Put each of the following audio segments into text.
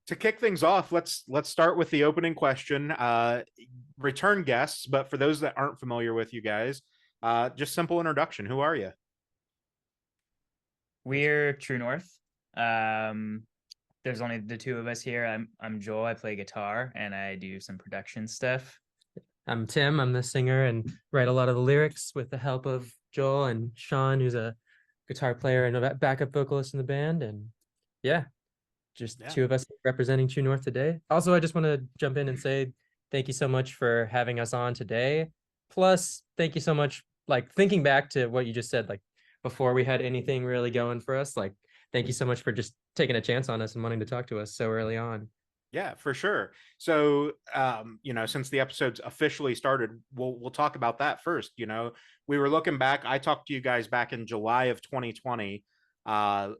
To kick things off, let's start with the opening question. Return guests, but for those that aren't familiar with you guys, just simple introduction. Who are you? We're True North. Um, there's only the two of us here. I'm Joel. I play guitar and I do some production stuff. I'm Tim. I'm the singer and write a lot of the lyrics with the help of Joel and Sean, who's a guitar player and a backup vocalist in the band. And yeah, just Yeah. two of us representing True North today. Also, I just want to jump in and say thank you so much for having us on today. Plus, thank you so much. Like thinking back to what you just said, like before we had anything really going for us, like thank you so much for just taking a chance on us and wanting to talk to us so early on. Yeah, for sure. So, since the episode's officially started, we'll talk about that first. We were looking back. I talked to you guys back in July of 2020. Uh,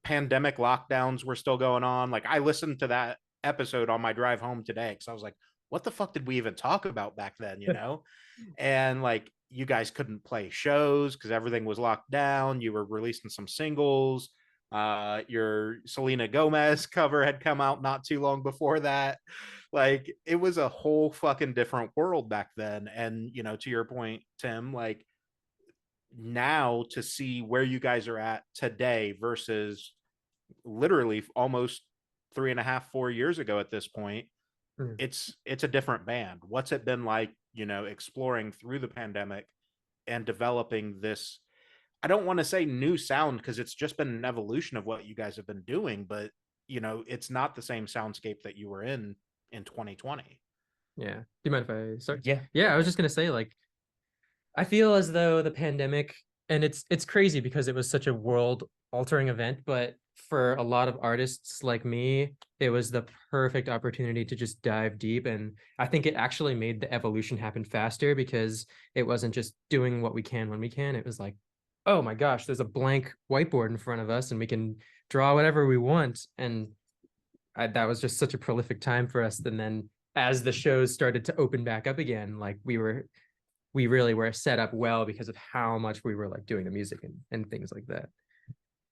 Pandemic lockdowns were still going on. Like, I listened to that episode on my drive home today because I was like, "What the fuck did we even talk about back then?" And like, you guys couldn't play shows because everything was locked down. You were releasing some singles. Your Selena Gomez cover had come out not too long before that. Like, it was a whole fucking different world back then. And to your point, Tim, like, now to see where you guys are at today versus literally almost 3.5 4 years ago at this point, Mm. it's a different band. What's it been like, exploring through the pandemic and developing this, I don't want to say new sound because it's just been an evolution of what you guys have been doing, but it's not the same soundscape that you were in 2020. Yeah. Do you mind if I start? Yeah. Yeah, I was just gonna say, like, I feel as though the pandemic, and it's crazy because it was such a world altering event, but for a lot of artists like me, it was the perfect opportunity to just dive deep. And I think it actually made the evolution happen faster because it wasn't just doing what we can when we can. It was like, oh my gosh, there's a blank whiteboard in front of us and we can draw whatever we want. And that was just such a prolific time for us. And then as the shows started to open back up again, like we really were set up well because of how much we were like doing the music and things like that.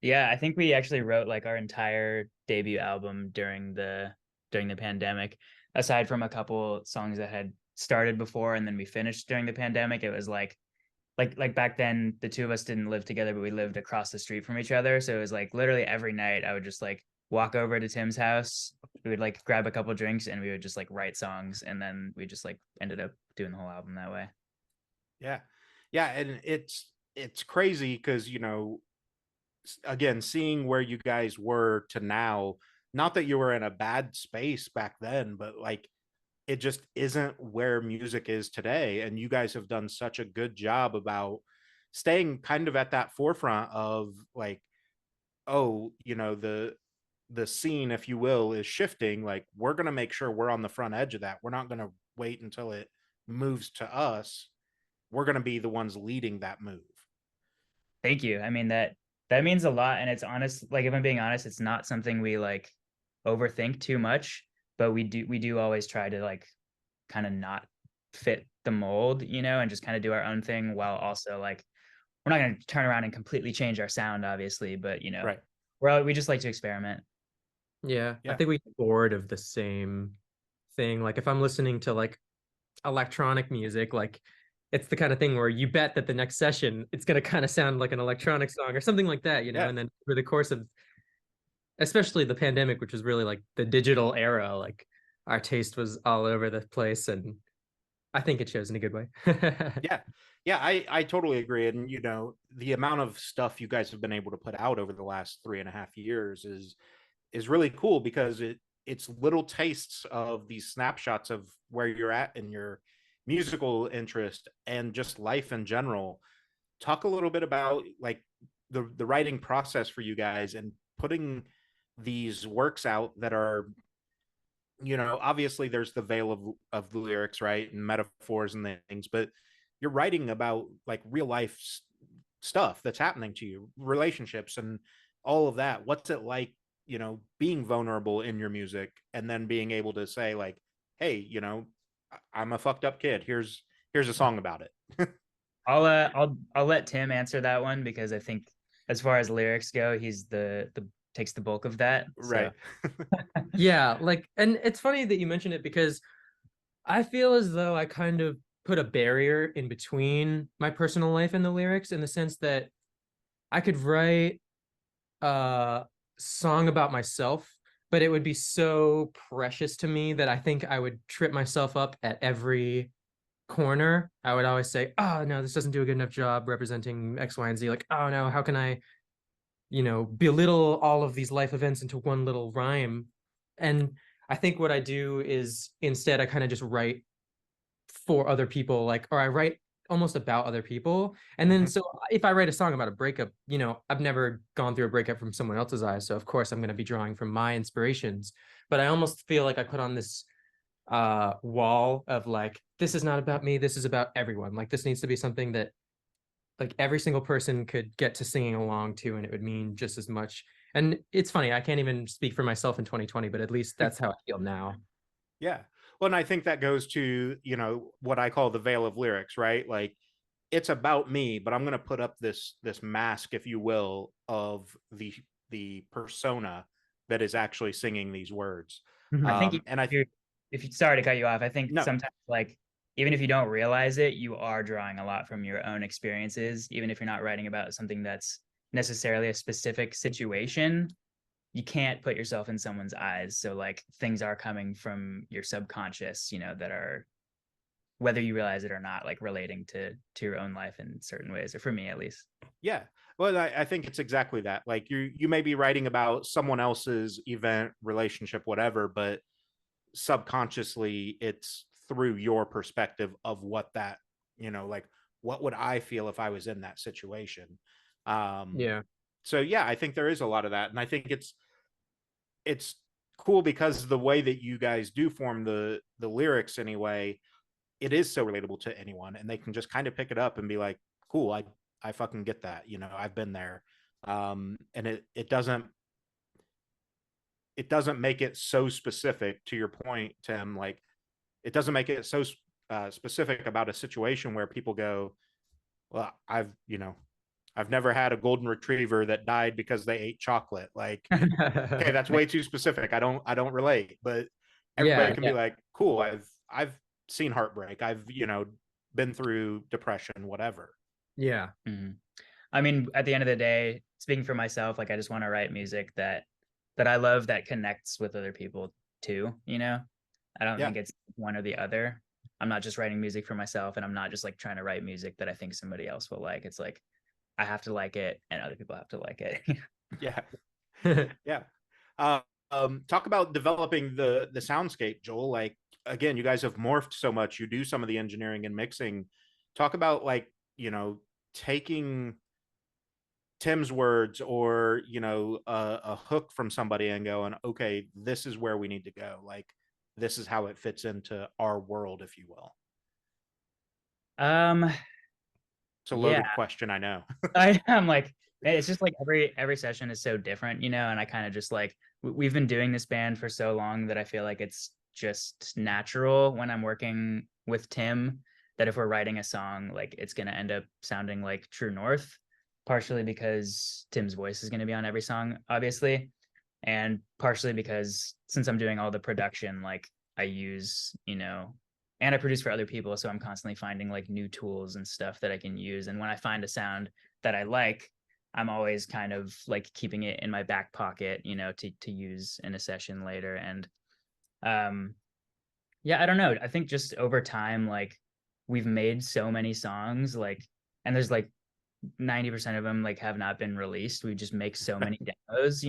Yeah, I think we actually wrote like our entire debut album during the pandemic. Aside from a couple songs that had started before and then we finished during the pandemic, it was like back then the two of us didn't live together, but we lived across the street from each other. So it was like literally every night I would just like walk over to Tim's house. We would like grab a couple drinks and we would just like write songs, and then we just like ended up doing the whole album that way. Yeah. Yeah, and it's crazy because again, seeing where you guys were to now, not that you were in a bad space back then, but like, it just isn't where music is today. And you guys have done such a good job about staying kind of at that forefront of like, oh, the scene, if you will, is shifting. Like, we're going to make sure we're on the front edge of that. We're not going to wait until it moves to us. We're going to be the ones leading that move. Thank you. I mean that means a lot, and it's honest. Like if I'm being honest, it's not something we like overthink too much, but we do always try to like kind of not fit the mold, and just kind of do our own thing while also like we're not going to turn around and completely change our sound, obviously, but Right. we just like to experiment. Yeah, I Yeah. think we get bored of the same thing. Like if I'm listening to like electronic music, like it's the kind of thing where you bet that the next session it's going to kind of sound like an electronic song or something like that, Yeah. and then over the course of especially the pandemic, which was really like the digital era, like our taste was all over the place, and I think it shows in a good way. Yeah. Yeah, I totally agree. And the amount of stuff you guys have been able to put out over the last 3.5 years is really cool because it's little tastes of these snapshots of where you're at in your musical interest and just life in general. Talk a little bit about like the writing process for you guys and putting these works out that are, obviously there's the veil of the lyrics, right, and metaphors and things, but you're writing about like real life stuff that's happening to you, relationships and all of that. What's it like, being vulnerable in your music and then being able to say like, hey, I'm a fucked up kid. Here's a song about it. I'll let Tim answer that one because I think as far as lyrics go, he's the takes the bulk of that. Right. Yeah, like, and it's funny that you mentioned it because I feel as though I kind of put a barrier in between my personal life and the lyrics, in the sense that I could write a song about myself, but it would be so precious to me that I think I would trip myself up at every corner. I would always say, oh no, this doesn't do a good enough job representing X, Y, and Z. Like, oh no, how can I, belittle all of these life events into one little rhyme? And I think what I do is instead I kind of just write for other people, like, or I write almost about other people. And then Mhm. so if I write a song about a breakup, I've never gone through a breakup from someone else's eyes. So of course I'm going to be drawing from my inspirations. But I almost feel like I put on this wall of like, this is not about me, this is about everyone. Like, this needs to be something that like every single person could get to singing along to, and it would mean just as much. And it's funny, I can't even speak for myself in 2020, but at least that's how I feel now. Yeah. Well, and I think that goes to, what I call the veil of lyrics, right? Like, it's about me, but I'm going to put up this mask, if you will, of the persona that is actually singing these words. I think And I if you sorry to cut you off, I think no, sometimes like even if you don't realize it, you are drawing a lot from your own experiences, even if you're not writing about something that's necessarily a specific situation. You can't put yourself in someone's eyes. So like things are coming from your subconscious, that are, whether you realize it or not, like relating to your own life in certain ways, or for me at least. yeah. Well, I think it's exactly that. Like, you may be writing about someone else's event, relationship, whatever, but subconsciously it's through your perspective of what that, like, what would I feel if I was in that situation. Yeah. So yeah, I think there is a lot of that, and I think it's cool because the way that you guys do form the lyrics anyway, it is so relatable to anyone, and they can just kind of pick it up and be like, cool, I fucking get that, I've been there. And it doesn't make it so specific, to your point, Tim. Like, it doesn't make it so specific about a situation where people go, well, I've never had a golden retriever that died because they ate chocolate. Like, okay, that's way too specific. I don't relate. But everybody Yeah, can yeah, be like, cool, I've seen heartbreak. I've, been through depression, whatever. yeah. Mhm. I mean, at the end of the day, speaking for myself, like I just want to write music that I love, that connects with other people too, I don't Yeah. think it's one or the other. I'm not just writing music for myself, and I'm not just like trying to write music that I think somebody else will like. It's like I have to like it and other people have to like it. Yeah. Yeah. Talk about developing the soundscape, Joel. Like, again, you guys have morphed so much. You do some of the engineering and mixing. Talk about, like, taking Tim's words, or a hook from somebody, and going, okay, this is where we need to go. Like, this is how it fits into our world, if you will. um It's a yeah, loaded question, I know. I'm like, it's just like every session is so different, and I kind of just like we've been doing this band for so long that I feel like it's just natural when I'm working with Tim that if we're writing a song, like it's going to end up sounding like True North, partially because Tim's voice is going to be on every song, obviously, and partially because since I'm doing all the production, like I use, and I produce for other people, so I'm constantly finding like new tools and stuff that I can use. And when I find a sound that I like, I'm always kind of like keeping it in my back pocket, to use in a session later. And yeah, I don't know. I think just over time, like we've made so many songs, like, and there's like 90% of them like have not been released. We just make so many demos,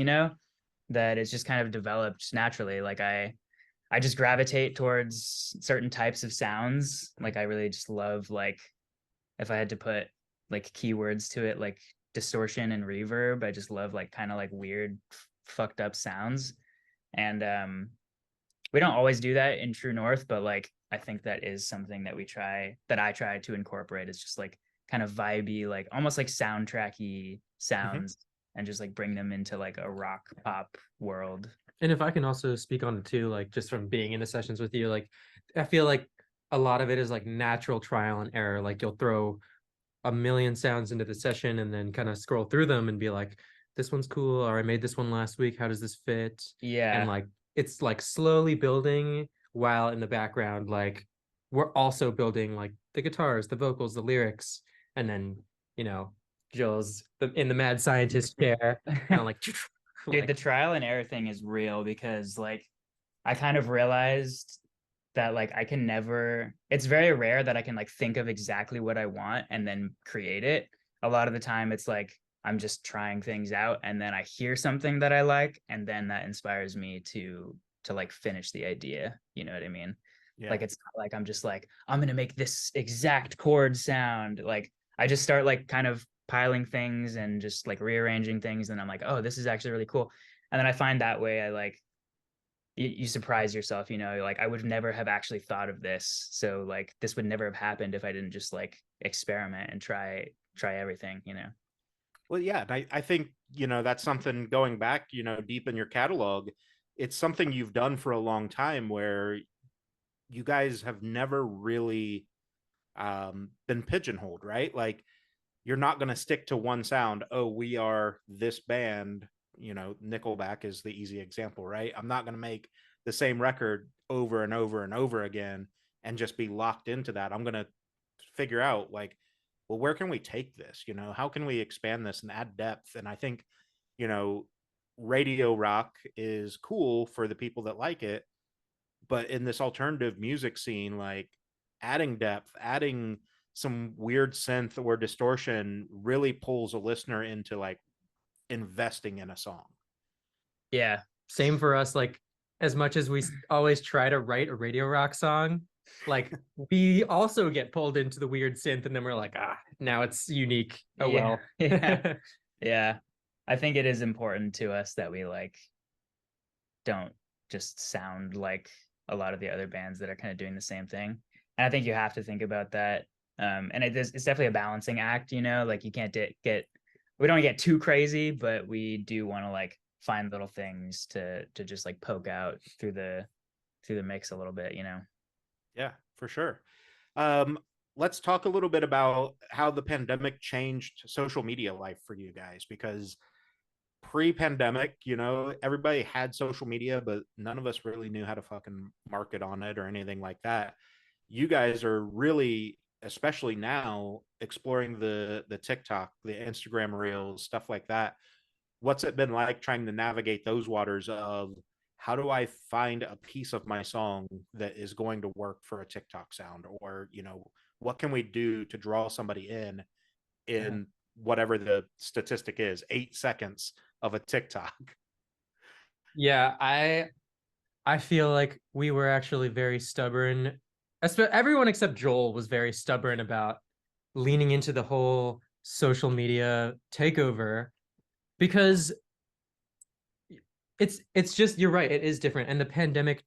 that it's just kind of developed naturally. Like I just gravitate towards certain types of sounds. Like I really just love, like, if I had to put like keywords to it, like distortion and reverb, I just love like kind of like weird fucked up sounds. And we don't always do that in True North, but like I think that is something that I try to incorporate, is just like kind of vibey, like almost like soundtracky Mhm. sounds, and just like bring them into like a rock pop world. And if I can also speak on it too, like just from being in the sessions with you, like I feel like a lot of it is like natural trial and error. Like you'll throw a million sounds into the session and then kind of scroll through them and be like, this one's cool, or I made this one last week, how does this fit? And Yeah. like it's like slowly building while in the background, like we're also building like the guitars, the vocals, the lyrics, and then you know, Joel's in the mad scientist chair, kind of like Dude, the like trial and error thing is real because like I kind of realized that like I can never, it's very rare that I can like think of exactly what I want and then create it. A lot of the time it's like I'm just trying things out and then I hear something that I like and then that inspires me to like finish the idea. You know what I mean? Yeah. Like it's not like I'm just like I'm gonna make this exact chord sound. Like I just start like kind of piling things and just like rearranging things and I'm like, oh, this is actually really cool. And then I find that way I like you surprise yourself, you know, like I would never have actually thought of this. So like this would never have happened if I didn't just like experiment and try everything, you know. Well, yeah, and I think, that's something going back, deep in your catalog. It's something you've done for a long time where you guys have never really been pigeonholed, right? Like you're not going to stick to one sound. Oh, we are this band. Nickelback is the easy example, right? I'm not going to make the same record over and over and over again and just be locked into that. I'm going to figure out like, well, where can we take this? How can we expand this and add depth? And I think, you know, radio rock is cool for the people that like it, but in this alternative music scene, like adding depth, adding some weird synth or distortion really pulls a listener into like investing in a song. Yeah. same for us. Like as much as we always try to write a radio rock song, like we also get pulled into the weird synth, and then we're like, now it's unique. Oh Yeah. well. Yeah. Yeah. I think it is important to us that we like don't just sound like a lot of the other bands that are kind of doing the same thing. And I think you have to think about that. And it's definitely a balancing act, you know, like you can't get, we don't get too crazy, but we do want to like find little things to just like poke out through the mix a little bit, you know? Yeah, for sure. Um, let's talk a little bit about how the pandemic changed social media life for you guys, because pre-pandemic, everybody had social media, but none of us really knew how to fucking market on it or anything like that. You guys are really, especially now, exploring the TikTok, the Instagram reels, stuff like that. What's it been like trying to navigate those waters of how do I find a piece of my song that is going to work for a TikTok sound? Or, what can we do to draw somebody in whatever the statistic is, 8 seconds of a TikTok? Yeah, I feel like we were actually very stubborn. Everyone except Joel was very stubborn about leaning into the whole social media takeover, because it's just, you're right, it is different. And the pandemic,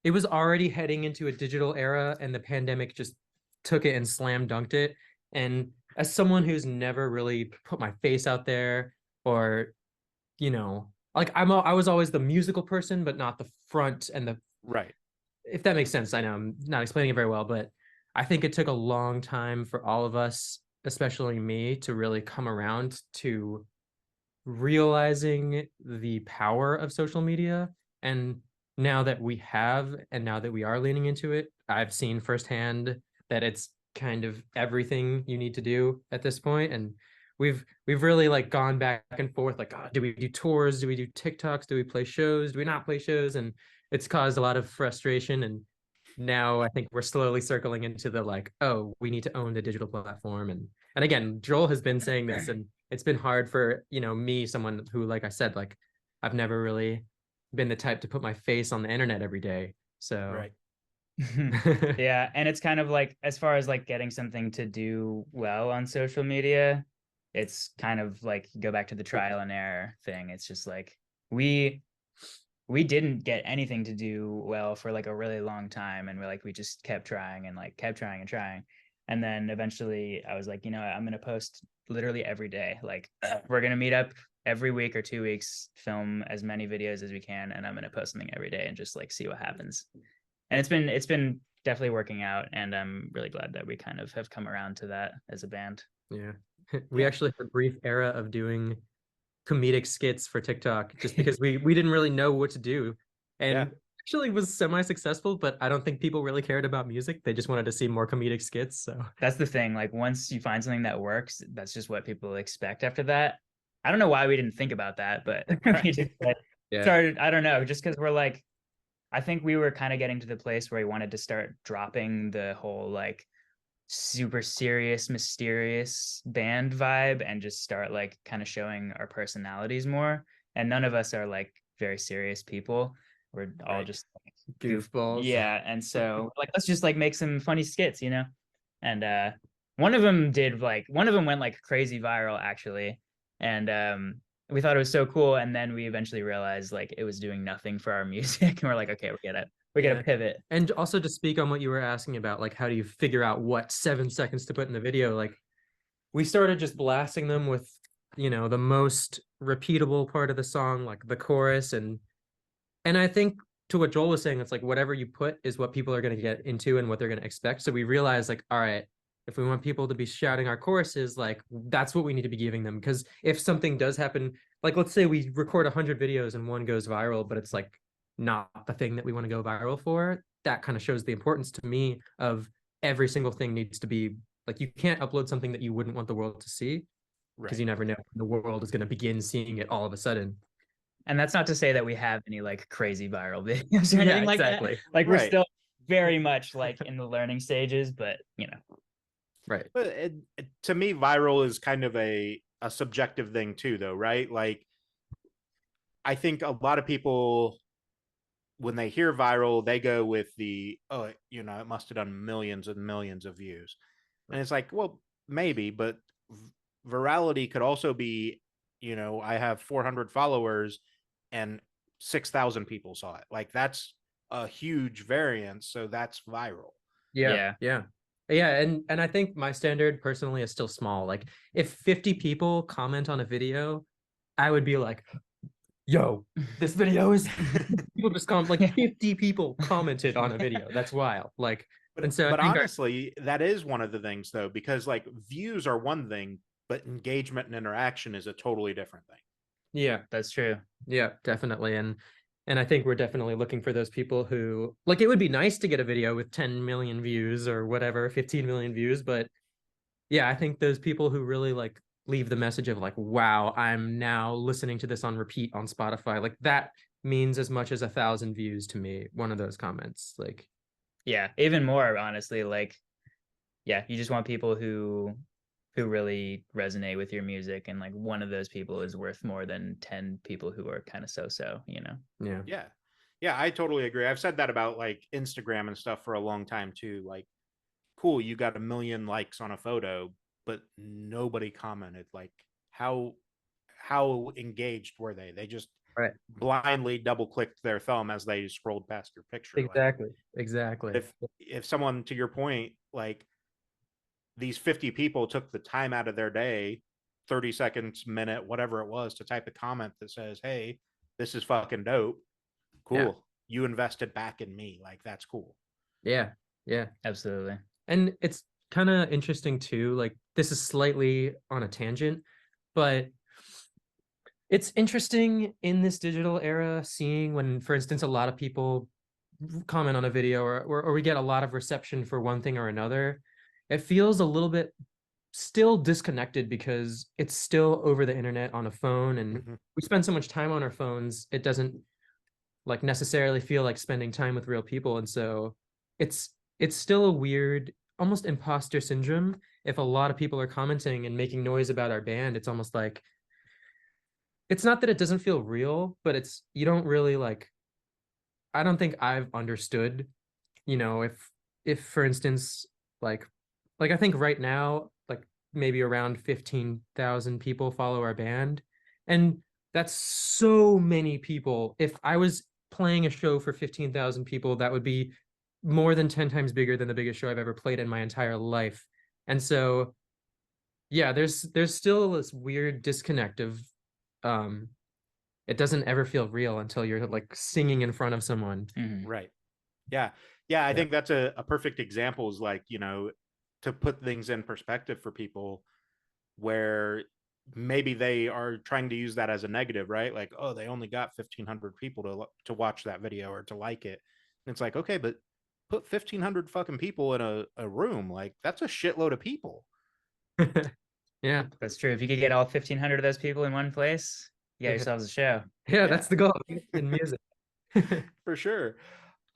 it was already heading into a digital era, and the pandemic just took it and slam dunked it. And as someone who's never really put my face out there, or like I was always the musical person, but not the front and the, Right. if that makes sense. I know I'm not explaining it very well, but I think it took a long time for all of us, especially me, to really come around to realizing the power of social media. And now that we have, and now that we are leaning into it, I've seen firsthand that it's kind of everything you need to do at this point. And we've really like gone back and forth, like, do we do tours, do we do TikToks, do we play shows, do we not play shows? And it's caused a lot of frustration. And now I think we're slowly circling into the like, oh, we need to own the digital platform. And again, Joel has been saying this, and it's been hard for me, someone who, like I said, like I've never really been the type to put my face on the internet every day. So Right. Yeah, and it's kind of like as far as like getting something to do well on social media, it's kind of like go back to the trial and error thing. It's just like we we didn't get anything to do well for like a really long time, and we just kept trying and like kept trying and trying. And then eventually I was like, I'm gonna post literally every day. Like we're gonna meet up every week or 2 weeks, film as many videos as we can, and I'm gonna post something every day and just like see what happens. And it's been definitely working out, and I'm really glad that we kind of have come around to that as a band. yeah, we actually had a brief era of doing comedic skits for TikTok just because we didn't really know what to do. And actually was semi-successful, but I don't think people really cared about music. They just wanted to see more comedic skits. So that's the thing. Like once you find something that works, that's just what people expect after that. I don't know why we didn't think about that, but we just started, I don't know, just because we're like, I think we were kind of getting to the place where we wanted to start dropping the whole like super serious, mysterious band vibe and just start like kind of showing our personalities more. And none of us are like very serious people. We're all just like, goofballs. Yeah. And so like, let's just like make some funny skits, you know? And one of them went like crazy viral actually. And we thought it was so cool. And then we eventually realized like it was doing nothing for our music. And we're like, okay, we gotta pivot. And also to speak on what you were asking about, like how do you figure out what 7 seconds to put in the video? Like we started just blasting them with, you know, the most repeatable part of the song, like the chorus. And I think to what Joel was saying, it's like whatever you put is what people are going to get into and what they're going to expect. So we realized like, all right, if we want people to be shouting our choruses, like that's what we need to be giving them. Because if something does happen, like let's say we record 100 videos and one goes viral, but it's like not the thing that we want to go viral for, that kind of shows the importance to me of every single thing needs to be like, you can't upload something that you wouldn't want the world to see because you never know when the world is going to begin seeing it all of a sudden. And that's not to say that we have any like crazy viral videos or anything like that. Like we're still very much like in the learning stages, but you know. Right. But to me, viral is kind of a subjective thing too, though, right? Like, I think a lot of people, when they hear viral, they go with the, oh, you know, it must have done millions and millions of views. And it's like, well, maybe, but virality could also be, you know, I have 400 followers and 6,000 people saw it. Like that's a huge variance. So that's viral. Yeah. And I think my standard personally is still small. Like if 50 people comment on a video, I would be like, yo, this video is people just comment like 50 people commented on a video. That's wild. Like, but honestly, that is one of the things though, because like views are one thing, but engagement and interaction is a totally different thing. Yeah, that's true. Yeah, definitely. And I think we're definitely looking for those people who like it would be nice to get a video with 10 million views or whatever, 15 million views, but yeah, I think those people who really like leave the message of like, wow, I'm now listening to this on repeat on Spotify, like that means as much as 1,000 views to me. One of those comments, like, yeah, even more honestly, like, yeah, you just want people who really resonate with your music, and like one of those people is worth more than 10 people who are kind of so, you know. Yeah, I totally agree. I've said that about like Instagram and stuff for a long time too. Like, cool, you got 1 million likes on a photo, but nobody commented. Like, how engaged were they? They just blindly double clicked their thumb as they scrolled past your picture. Exactly. If someone, to your point, like these 50 people took the time out of their day, 30 seconds, minute, whatever it was, to type a comment that says, hey, this is fucking dope. Cool. Yeah. You invested back in me. Like, that's cool. Yeah, absolutely. And it's kind of interesting too. Like, this is slightly on a tangent, but it's interesting in this digital era seeing when, for instance, a lot of people comment on a video or we get a lot of reception for one thing or another. It feels a little bit still disconnected because it's still over the internet on a phone, and we spend so much time on our phones, it doesn't like necessarily feel like spending time with real people. And so it's still a weird, almost imposter syndrome. If a lot of people are commenting and making noise about our band, it's almost like, it's not that it doesn't feel real, but it's, you don't really like, I don't think I've understood, you know, if for instance, like I think right now, like maybe around 15,000 people follow our band. And that's so many people. If I was playing a show for 15,000 people, that would be more than 10 times bigger than the biggest show I've ever played in my entire life. And so, yeah, there's still this weird disconnect of, it doesn't ever feel real until you're like singing in front of someone. Right. Yeah. I think that's a perfect example, is like, you know, to put things in perspective for people, where maybe they are trying to use that as a negative, right? Like, oh, they only got 1,500 people to watch that video or to like it. And it's like, okay, but put 1,500 fucking people in a room. Like, that's a shitload of people. Yeah. That's true. If you could get all 1,500 of those people in one place, you got yourselves a show. Yeah, that's the goal in music. For sure.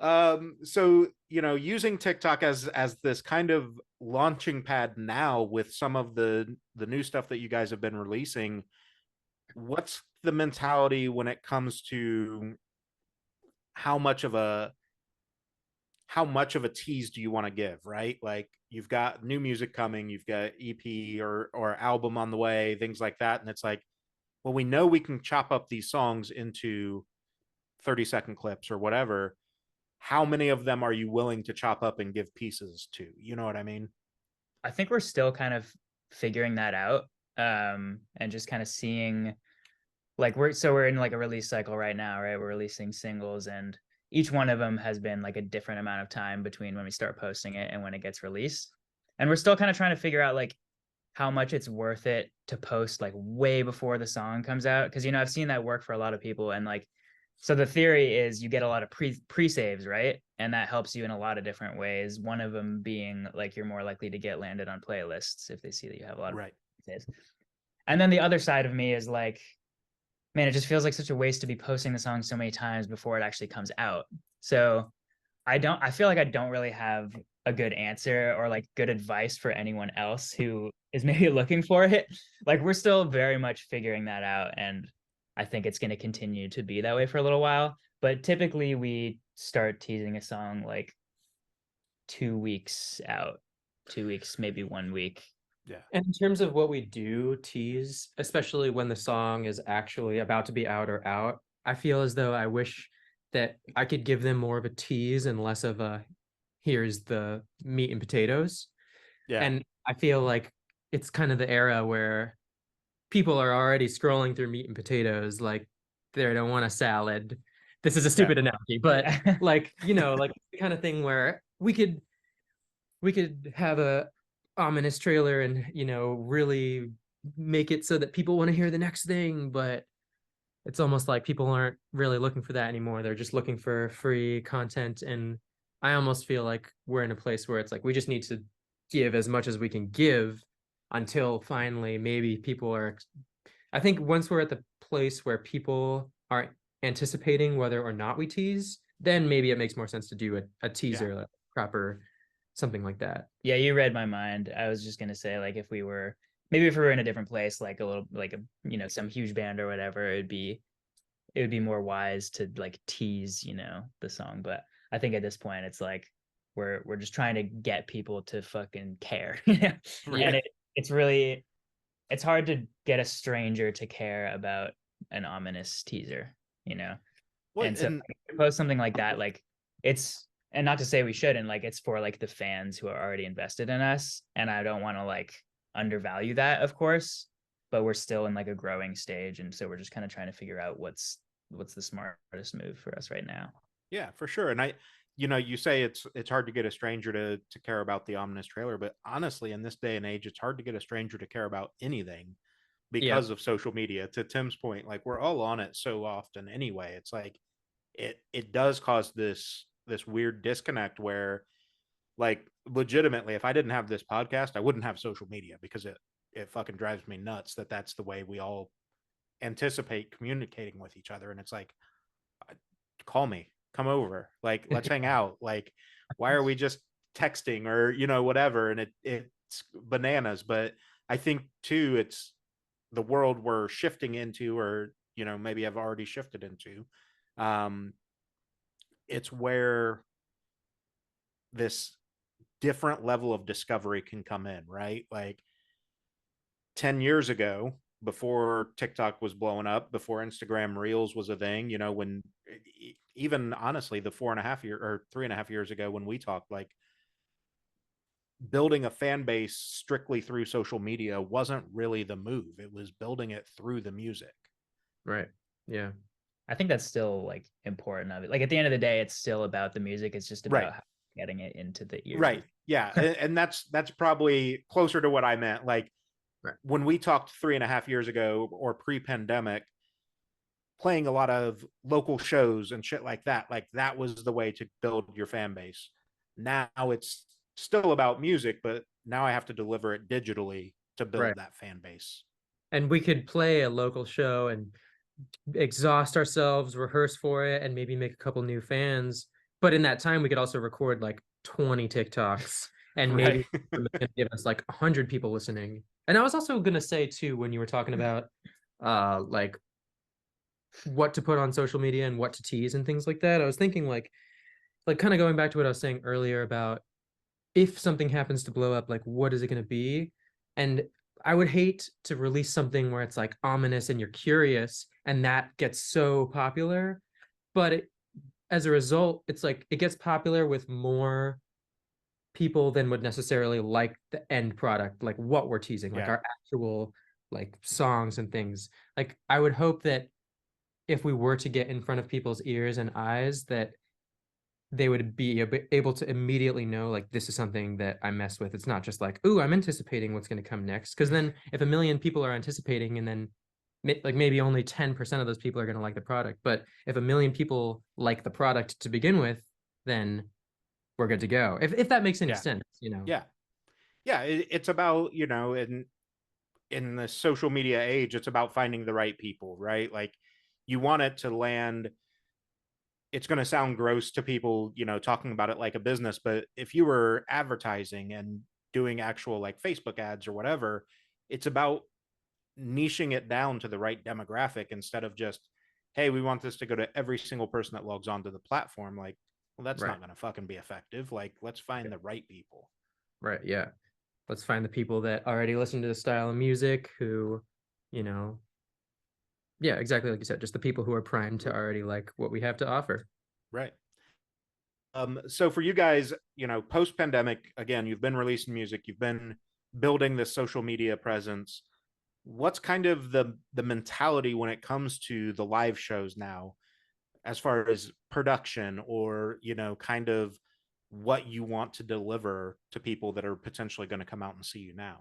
So, you know, using TikTok as this kind of launching pad now with some of the new stuff that you guys have been releasing, what's the mentality when it comes to how much of a tease do you want to give, right? Like, you've got new music coming, you've got EP or album on the way, things like that, and it's like, well, we know we can chop up these songs into 30-second clips or whatever. How many of them are you willing to chop up and give pieces to? You know what I mean? I think we're still kind of figuring that out, and just kind of seeing, like, we're in like a release cycle right now, right? We're releasing singles, and each one of them has been like a different amount of time between when we start posting it and when it gets released. And we're still kind of trying to figure out like how much it's worth it to post like way before the song comes out, because you know I've seen that work for a lot of people. And like, so the theory is you get a lot of pre-saves, right? And that helps you in a lot of different ways, one of them being like you're more likely to get landed on playlists if they see that you have a lot of pre-saves. And then the other side of me is like, man, it just feels like such a waste to be posting the song so many times before it actually comes out. So I feel like I don't really have a good answer or like good advice for anyone else who is maybe looking for it. Like, we're still very much figuring that out, and I think it's going to continue to be that way for a little while. But typically we start teasing a song like 2 weeks out, 2 weeks, maybe 1 week. Yeah. And in terms of what we do tease, especially when the song is actually about to be out or out, I feel as though I wish that I could give them more of a tease and less of a here's the meat and potatoes. Yeah. And I feel like it's kind of the era where people are already scrolling through meat and potatoes, like they don't want a salad. This is a stupid analogy, but like, you know, like the kind of thing where we could have a ominous trailer and, you know, really make it so that people want to hear the next thing, but it's almost like people aren't really looking for that anymore. They're just looking for free content. And I almost feel like we're in a place where it's like we just need to give as much as we can give until finally maybe people are, I think once we're at the place where people are anticipating whether or not we tease, then maybe it makes more sense to do a teaser, like proper something like that. Yeah, you read my mind. I was just gonna say, like, if we were in a different place, like a little, like a, you know, some huge band or whatever, it would be more wise to like tease, you know, the song. But I think at this point it's like we're just trying to get people to fucking care. And it's hard to get a stranger to care about an ominous teaser, you know. Well, and so post something like that, like, it's, and not to say we shouldn't, like, it's for like the fans who are already invested in us, and I don't want to like undervalue that, of course, but we're still in like a growing stage, and so we're just kind of trying to figure out what's the smartest move for us right now. Yeah, for sure. And you know, you say it's hard to get a stranger to care about the ominous trailer, but honestly, in this day and age, it's hard to get a stranger to care about anything because of social media. To Tim's point, like, we're all on it so often anyway. It's like it does cause this weird disconnect where, like, legitimately, if I didn't have this podcast, I wouldn't have social media, because it fucking drives me nuts that that's the way we all anticipate communicating with each other. And it's like, call me, come over, like, let's hang out. Like, why are we just texting or, you know, whatever? And it's bananas. But I think too, it's the world we're shifting into, or, you know, maybe I've already shifted into. It's where this different level of discovery can come in, right? Like, 10 years ago, before TikTok was blowing up, before Instagram Reels was a thing, you know, when even honestly, the 3.5 years ago when we talked, like, building a fan base strictly through social media wasn't really the move. It was building it through the music. Right. Yeah. I think that's still like important of it. Like, at the end of the day, it's still about the music. It's just about getting it into the ears. Right. Yeah. And that's probably closer to what I meant. Like, when we talked 3.5 years ago or pre-pandemic, playing a lot of local shows and shit like that was the way to build your fan base. Now it's still about music, but now I have to deliver it digitally to build that fan base. And we could play a local show and exhaust ourselves, rehearse for it, and maybe make a couple new fans. But in that time, we could also record like 20 TikToks and maybe give us like 100 people listening. And I was also gonna say too, when you were talking about like what to put on social media and what to tease and things like that, I was thinking like kind of going back to what I was saying earlier about if something happens to blow up, like what is it going to be? And I would hate to release something where it's like ominous and you're curious and that gets so popular, but as a result, it's like it gets popular with more people than would necessarily like the end product, like what we're teasing, like our actual like songs and things. Like I would hope that if we were to get in front of people's ears and eyes, that they would be able to immediately know, like, this is something that I mess with. It's not just like, ooh, I'm anticipating what's going to come next. Because then if 1 million people are anticipating and then like maybe only 10% of those people are going to like the product. But if 1 million people like the product to begin with, then we're good to go. If that makes any sense, you know? Yeah. It's about, you know, in the social media age, it's about finding the right people, right? Like you want it to land. It's going to sound gross to people, you know, talking about it like a business, but if you were advertising and doing actual like Facebook ads or whatever, it's about niching it down to the right demographic instead of just, hey, we want this to go to every single person that logs onto the platform. Like, well, that's not going to fucking be effective. Like, let's find the right people. Right. Yeah. Let's find the people that already listen to the style of music who, you know, yeah, exactly like you said, just the people who are primed to already like what we have to offer. Right. So for you guys, you know, post-pandemic, again, you've been releasing music, you've been building this social media presence. What's kind of the mentality when it comes to the live shows now, as far as production or, you know, kind of what you want to deliver to people that are potentially going to come out and see you now?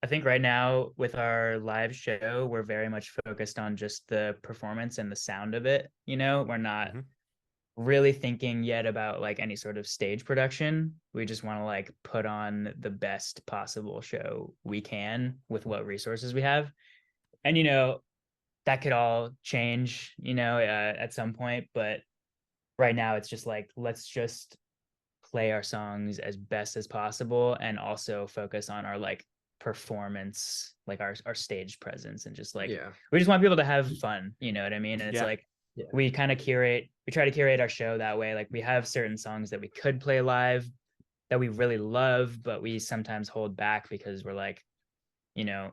I think right now with our live show, we're very much focused on just the performance and the sound of it. You know, we're not really thinking yet about like any sort of stage production. We just want to like put on the best possible show we can with what resources we have. And, you know, that could all change, you know, at some point. But right now it's just like, let's just play our songs as best as possible and also focus on our like performance, like our stage presence, and just like we just want people to have fun, you know what I mean? And it's like we kind of try to curate our show that way. Like we have certain songs that we could play live that we really love, but we sometimes hold back because we're like, you know,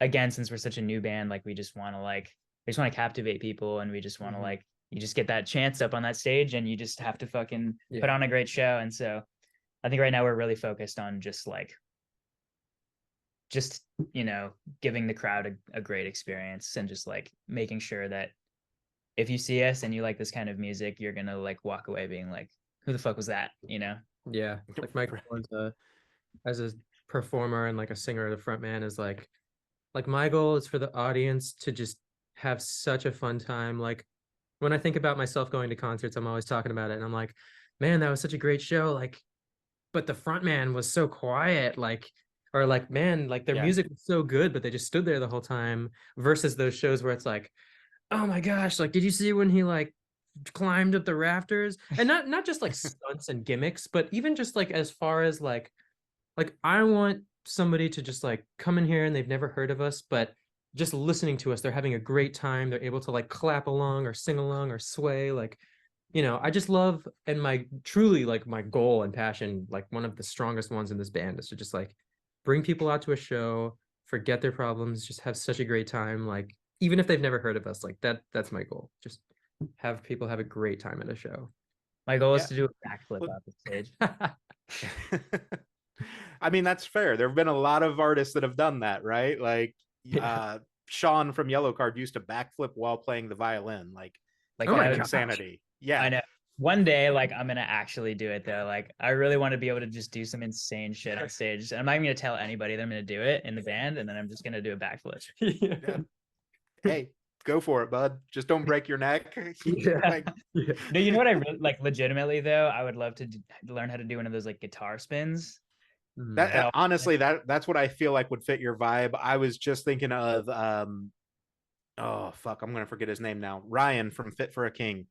again, since we're such a new band, like we just want to captivate people, and we just want to like, you just get that chance up on that stage and you just have to fucking put on a great show. And so I think right now we're really focused on just, you know, giving the crowd a great experience, and just like making sure that if you see us and you like this kind of music, you're gonna like walk away being like, who the fuck was that, you know? Yeah, like Michael as a performer and like a singer, the front man is like my goal is for the audience to just have such a fun time. Like when I think about myself going to concerts, I'm always talking about it, and I'm like, man, that was such a great show, like, but the front man was so quiet, like, or like, man, like their music was so good, but they just stood there the whole time, versus those shows where it's like, oh my gosh, like, did you see when he like climbed up the rafters? And not just like stunts and gimmicks, but even just like as far as like I want somebody to just like come in here and they've never heard of us, but just listening to us, they're having a great time. They're able to like clap along or sing along or sway. Like, you know, I just love, and my truly like my goal and passion, like one of the strongest ones in this band, is to just like bring people out to a show, forget their problems, just have such a great time. Like, even if they've never heard of us, like that's my goal. Just have people have a great time at a show. My goal is to do a backflip off the stage. I mean, that's fair. There have been a lot of artists that have done that, right? Like Sean from Yellow Card used to backflip while playing the violin. Like oh my insanity. gosh. Yeah. I know. One day, like I'm gonna actually do it though. Like I really want to be able to just do some insane shit on stage. And I'm not even gonna tell anybody that I'm gonna do it in the band, and then I'm just gonna do a backflip. Yeah. Hey, go for it, bud. Just don't break your neck. Like, Yeah. No, you know what I really like legitimately though? I would love to learn how to do one of those like guitar spins. that But honestly, that's what I feel like would fit your vibe. I was just thinking of oh fuck, I'm gonna forget his name now. Ryan from Fit for a King.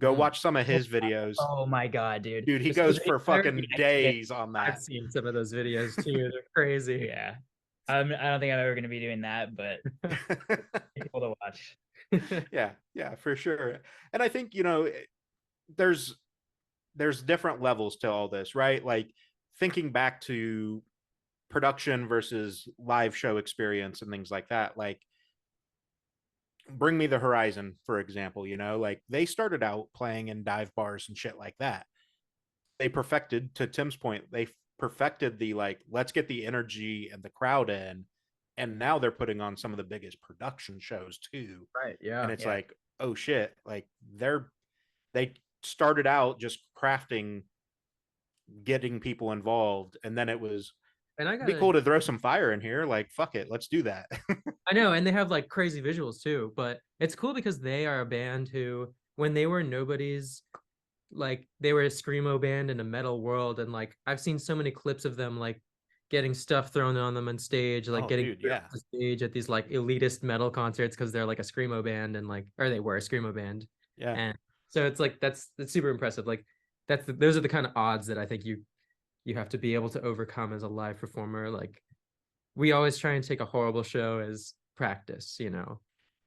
Go watch some of his videos. Oh my god, dude. Dude, he Just goes the for fucking encouragement days on I've that. seen some of those videos too. They're crazy. Yeah. I don't think I'm ever gonna be doing that, but cool to watch. Yeah, for sure. And I think, you know, there's different levels to all this, right? Like thinking back to production versus live show experience and things like that. Like Bring Me the Horizon, for example, you know, like they started out playing in dive bars and shit like that. They perfected, to Tim's point, they perfected the like, let's get the energy and the crowd in. And now they're putting on some of the biggest production shows too. Right. Yeah. And it's Yeah. like, oh shit, like they started out just crafting, getting people involved, and then it was And I be gotta, cool to throw some fire in here. Like, fuck it, let's do that. I know, and they have like crazy visuals too, but it's cool because they are a band who, when they were nobodies, like they were a screamo band in a metal world, and like I've seen so many clips of them like getting stuff thrown on them on stage, like Oh, getting dude, yeah, to stage at these like elitist metal concerts because they're like a screamo band and like, or they were a screamo band, yeah, and so it's like that's super impressive. Like those are the kind of odds that I think you have to be able to overcome as a live performer. Like we always try and take a horrible show as practice, you know.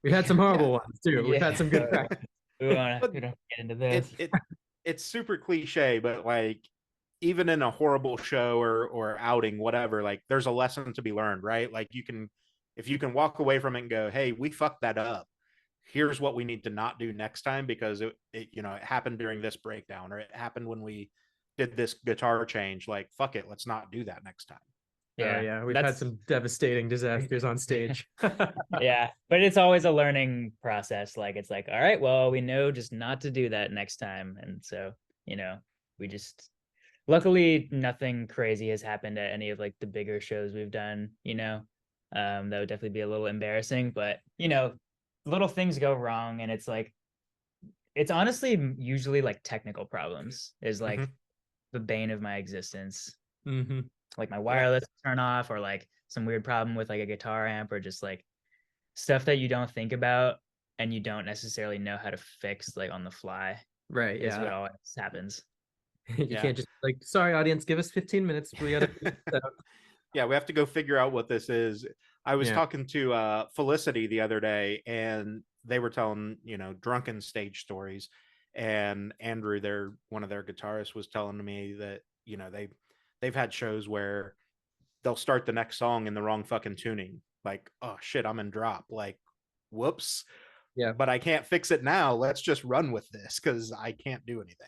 We've had some yeah. horrible ones too. We've had Yeah. some good practice. We But don't get into it this. it it's super cliche, but like even in a horrible show or outing, whatever, like there's a lesson to be learned, right? Like you can, if you can walk away from it and go, hey, we fucked that up. Here's what we need to not do next time because it you know, it happened during this breakdown or it happened when we did this guitar change. Like, fuck it, let's not do that next time. Oh Yeah. yeah, we've had That's some devastating disasters on stage. yeah, but it's always a learning process. Like it's like, all right, well, we know just not to do that next time. And so, you know, we just luckily nothing crazy has happened at any of like the bigger shows we've done, you know. That would definitely be a little embarrassing, but you know, little things go wrong and it's like it's honestly usually like technical problems is like Mhm. the bane of my existence. Mm-hmm. Like my Yeah. wireless turn off or like some weird problem with like a guitar amp or just like stuff that you don't think about and you don't necessarily know how to fix like on the fly Right, is what yeah. always happens. You Yeah. can't just like, sorry, audience, give us 15 minutes. We gotta figure this out. Yeah, we have to go figure out what this is. I was Yeah. talking to Felicity the other day, and they were telling, you know, drunken stage stories. And Andrew, their one of their guitarists, was telling me that, you know, they've had shows where they'll start the next song in the wrong fucking tuning. Like, oh shit, I'm in drop. Like, whoops. Yeah. But I can't fix it now. Let's just run with this because I can't do anything.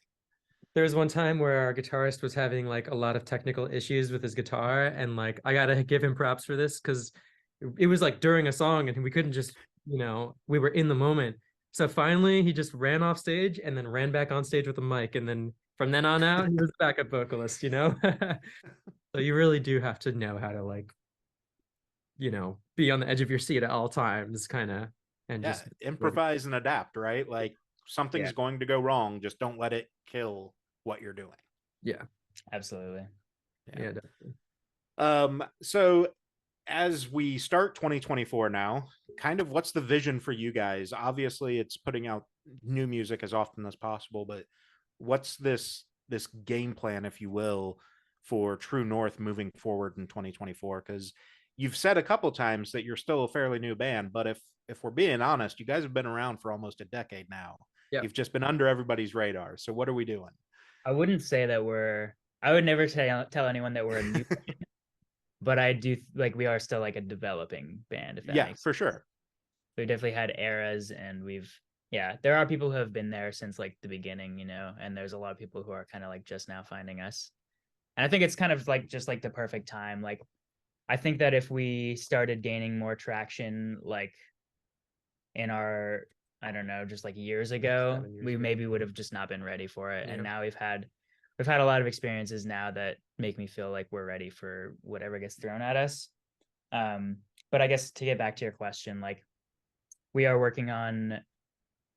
There was one time where our guitarist was having like a lot of technical issues with his guitar, and like I gotta give him props for this because it was like during a song and we couldn't just, you know, we were in the moment. So finally he just ran off stage and then ran back on stage with a mic, and then from then on out he was a backup vocalist, you know. So you really do have to know how to like, you know, be on the edge of your seat at all times, kind of, and Yeah, just improvise and adapt, right? Like yeah, something's going to go wrong. Just don't let it kill what you're doing. yeah, Absolutely. yeah, definitely. So as we start 2024 now, kind of what's the vision for you guys? Obviously, it's putting out new music as often as possible, but what's this game plan, if you will, for True North moving forward in 2024? Because you've said a couple times that you're still a fairly new band, but if we're being honest, you guys have been around for almost a decade now. Yeah. You've just been under everybody's radar. So what are we doing? I wouldn't say that I would never tell anyone that we're a new band, but I do like we are still like a developing band, if that Yeah, makes for sense. sure. We've definitely had eras and yeah, there are people who have been there since like the beginning, you know, and there's a lot of people who are kind of like just now finding us. And I think it's kind of like just like the perfect time. Like I think that if we started gaining more traction, like in our I don't know, just like years ago, 7 years we ago. maybe would have just not been ready for it. And Yeah. now we've had a lot of experiences now that make me feel like we're ready for whatever gets thrown at us. But I guess to get back to your question, like we are working on,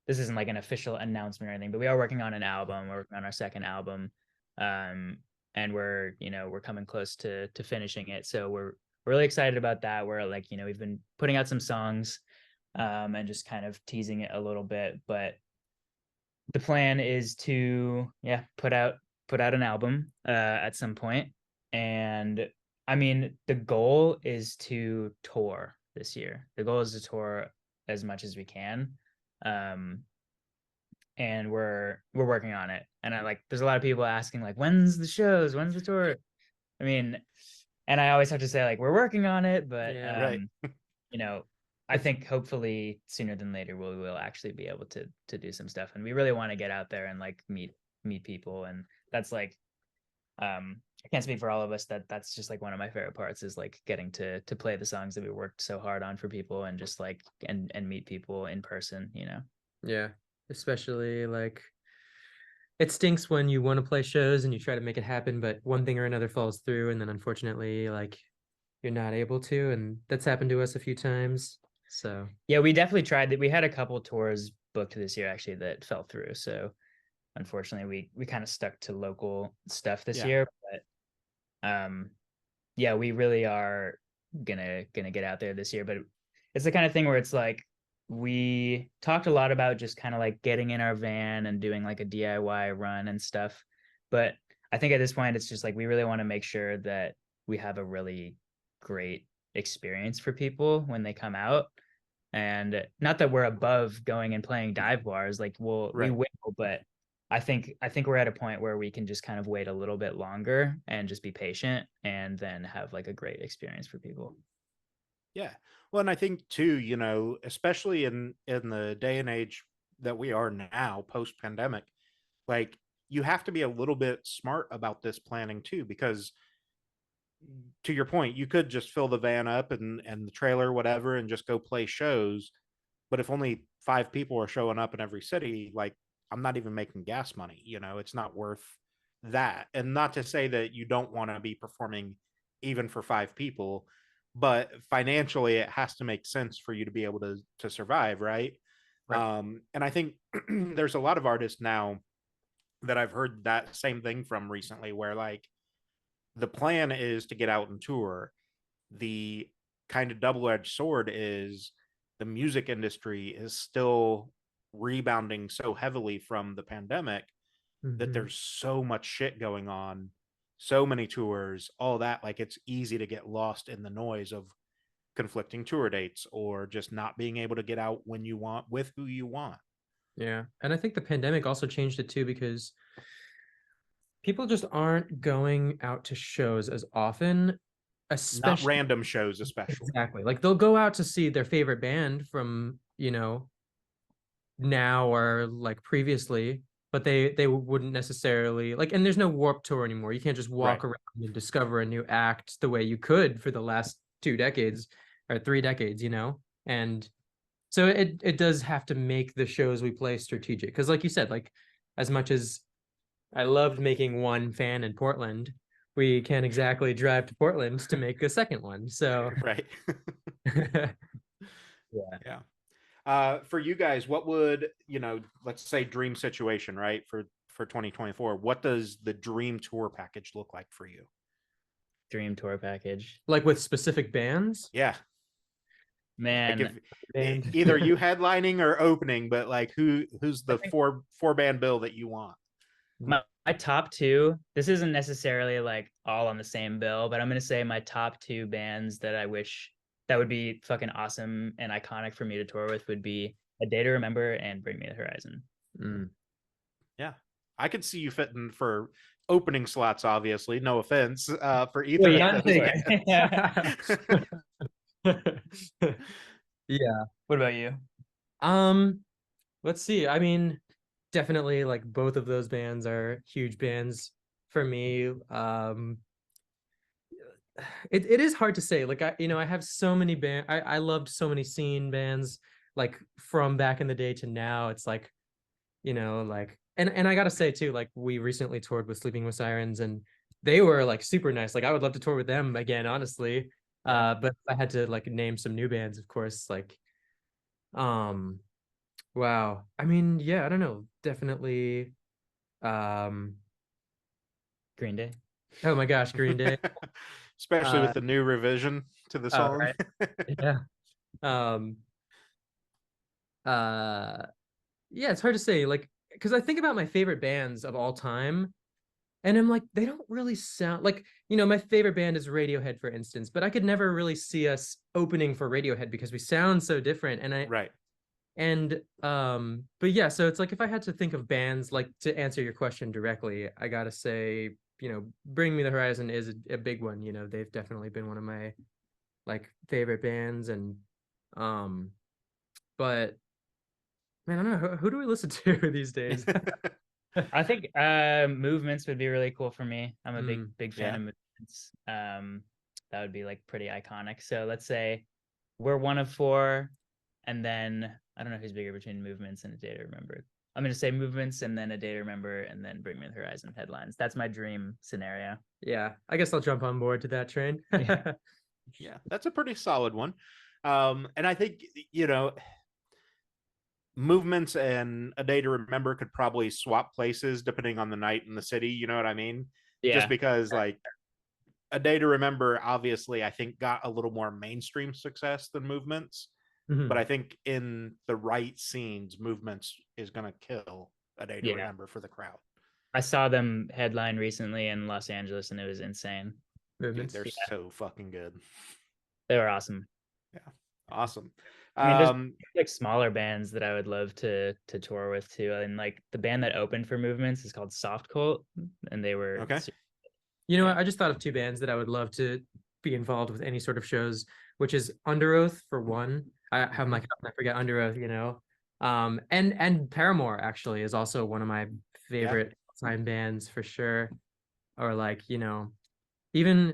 this isn't like an official announcement or anything, but we are working on an album. We're working on our second album. And we're, you know, we're coming close to finishing it. So we're really excited about that. We're like, you know, we've been putting out some songs and just kind of teasing it a little bit. But the plan is to, yeah, put out an album at some point. And I mean, the goal is to tour this year. The goal is to tour as much as we can. And we're working on it. And I like, there's a lot of people asking like, when's the shows? When's the tour? I mean, and I always have to say like, we're working on it, but Yeah. Right. you know, I think hopefully sooner than later we will actually be able to do some stuff. And we really want to get out there and like meet people. And that's like, I can't speak for all of us, that's just like one of my favorite parts is like getting to play the songs that we worked so hard on for people and just like and meet people in person, you know. Yeah, especially like it stinks when you want to play shows and you try to make it happen, but one thing or another falls through, and then unfortunately, like you're not able to, and that's happened to us a few times. So Yeah, we definitely tried that. We had a couple tours booked this year actually that fell through. So unfortunately we kind of stuck to local stuff this Yeah. year. But yeah, we really are gonna get out there this year. But it's the kind of thing where it's like we talked a lot about just kind of like getting in our van and doing like a DIY run and stuff. But I think at this point it's just like we really want to make sure that we have a really great experience for people when they come out. And not that we're above going and playing dive bars, like we Right. will, but I think we're at a point where we can just kind of wait a little bit longer and just be patient and then have like a great experience for people. Yeah. Well, and I think too, you know, especially in the day and age that we are now, post pandemic, like you have to be a little bit smart about this planning too, because to your point, you could just fill the van up and the trailer, whatever, and just go play shows. But if only 5 people are showing up in every city, like I'm not even making gas money. You know, it's not worth that. And not to say that you don't want to be performing even for 5 people, but financially it has to make sense for you to be able to survive, right? Right. And I think there's a lot of artists now that I've heard that same thing from recently, where like the plan is to get out and tour. The kind of double-edged sword is the music industry is still rebounding so heavily from the pandemic that Mhm. there's so much shit going on, so many tours, all that. Like it's easy to get lost in the noise of conflicting tour dates or just not being able to get out when you want with who you want. Yeah, and I think the pandemic also changed it too because people just aren't going out to shows as often, Not especially random shows, especially. exactly. Like they'll go out to see their favorite band from, you know, now or like previously, but they wouldn't necessarily like, and there's no Warp Tour anymore. You can't just Right. walk around and discover a new act the way you could for the last 2 decades or 3 decades, you know? And so it does have to make the shows we play strategic. Because like you said, like as much as I loved making one fan in Portland, we can't exactly drive to Portland to make a second one. So Right. Yeah. Yeah. For you guys, what would, you know, let's say dream situation, right? For 2024, what does the dream tour package look like for you? Dream tour package. like with specific bands, Yeah. Like Man, band. either you headlining or opening, but like who's I the think four band bill that you want? my top two, this isn't necessarily like all on the same bill, but I'm gonna say my top two bands that I wish that would be fucking awesome and iconic for me to tour with would be A Day to Remember and Bring Me the Horizon. Mm. Yeah. I could see you fitting for opening slots, obviously. No offense for Well, either yeah, of those sure. bands. Yeah. What about you? Um, let's see. I mean, definitely like both of those bands are huge bands for me. It is hard to say. Like I have so many I loved so many scene bands like from back in the day to now, it's like, like, and I gotta say too, like we recently toured with Sleeping with Sirens, and they were like super nice. Like I would love to tour with them again, honestly. Yeah. But if I had to like name some new bands, of course, like, um, wow. I mean, yeah, I don't know. Definitely. Um, Green Day. oh my gosh, Green Day. Especially Uh, with the new revision to the oh, song. right. Yeah. Um, uh, yeah, it's hard to say, like, because I think about my favorite bands of all time, and I'm like, they don't really sound like, my favorite band is Radiohead, for instance, but I could never really see us opening for Radiohead because we sound so different. Right. But yeah, so it's like if I had to think of bands, like to answer your question directly, I gotta say, Bring Me the Horizon is a big one. They've definitely been one of my like favorite bands, and um, but man, I don't know who do we listen to these days. I think movements would be really cool for me. I'm a big fan Yeah. of movements. That would be like pretty iconic. So let's say we're one of four, and then I don't know who's bigger between movements and a day to remember. I'm gonna say movements and then a day to remember and then Bring Me the Horizon headlines. That's my dream scenario. Yeah, I guess I'll jump on board to that train. Yeah. Yeah, that's a pretty solid one. And I think, movements and a day to remember could probably swap places depending on the night in the city. You know what I mean? Just Yeah. because, like, a day to remember, obviously, I think got a little more mainstream success than movements. But I think in the right scenes, movements is going to kill a day to Yeah. remember for the crowd. I saw them headline recently in Los Angeles and it was insane. Dude, Movements. they're so fucking good. They were awesome. Yeah. Awesome. I mean, there's like smaller bands that I would love to tour with too. And like the band that opened for Movements is called Soft Cult, and they were okay. You know Yeah. what? I just thought of two bands that I would love to be involved with any sort of shows, which is Under Oath for one. I forget Under Oath, and Paramore actually is also one of my favorite time bands for sure. Or like, even,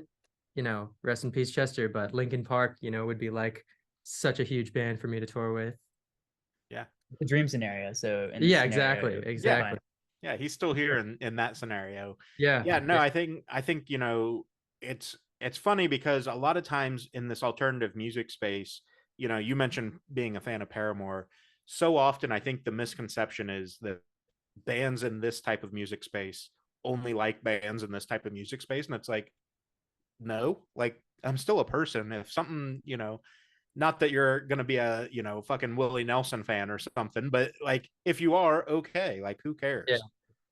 rest in peace Chester, but Linkin Park, would be like such a huge band for me to tour with. The dream scenario. So in Yeah, scenario, exactly. Yeah, he's still here in that scenario. Yeah. Yeah, no, I think it's funny because a lot of times in this alternative music space, you mentioned being a fan of Paramore. So often I think the misconception is that bands in this type of music space only like bands in this type of music space. And it's like, no, like I'm still a person. If something, not that you're going to be a, fucking Willie Nelson fan or something, but like if you are, okay, like who cares? Yeah.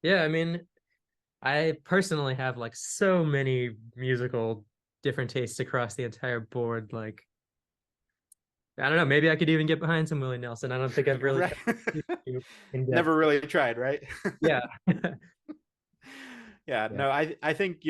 Yeah, I mean, I personally have like so many musical different tastes across the entire board. Like, I don't know, maybe I could even get behind some Willie Nelson. I don't think I've really never really tried, right? Yeah. Yeah, no, I think,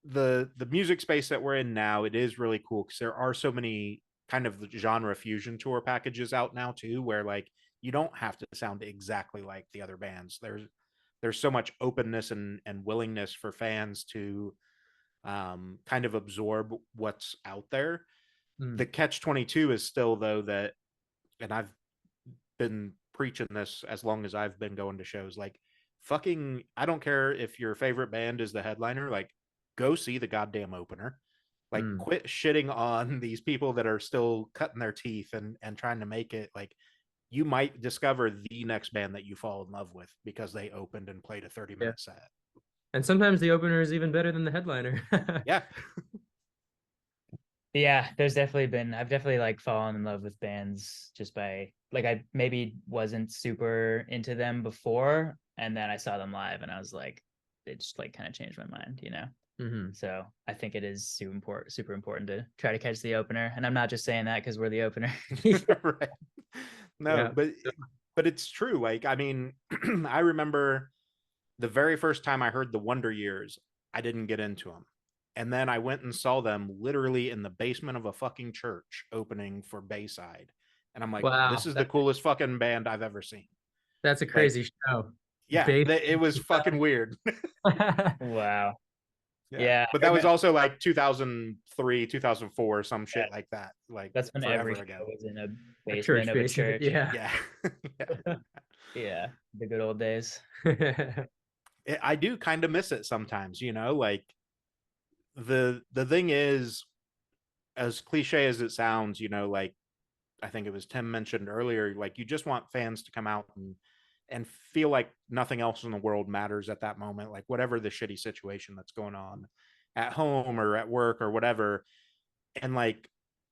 the music space that we're in now, it is really cool because there are so many kind of genre fusion tour packages out now too, where like you don't have to sound exactly like the other bands. There's so much openness and willingness for fans to kind of absorb what's out there. The catch-22 is still, though, that, and I've been preaching this as long as I've been going to shows, like, fucking, I don't care if your favorite band is the headliner, like, go see the goddamn opener. Like, quit shitting on these people that are still cutting their teeth and trying to make it. Like, you might discover the next band that you fall in love with because they opened and played a 30-minute set. And sometimes the opener is even better than the headliner. Yeah. Yeah, I've definitely like fallen in love with bands just by like, I maybe wasn't super into them before, and then I saw them live and I was like, it just like kind of changed my mind, So I think it is super important to try to catch the opener. And I'm not just saying that because we're the opener. Right. No, Yeah. but it's true. Like, I mean, I remember the very first time I heard the Wonder Years, I didn't get into them. And then I went and saw them literally in the basement of a fucking church opening for Bayside. And I'm like, Wow, this is the coolest fucking band I've ever seen. That's a crazy show. Yeah, it was fucking weird. Wow. Yeah, But I that was remember, also like 2003, 2004, some yeah, shit like that, like that's when forever every show ago. was in a A church basement of a basement. church. Yeah. Yeah. Yeah. Yeah, the good old days. I do kind of miss it sometimes, like the thing is, as cliche as it sounds, like I think it was Tim mentioned earlier, like you just want fans to come out and feel like nothing else in the world matters at that moment, like whatever the shitty situation that's going on at home or at work or whatever. And like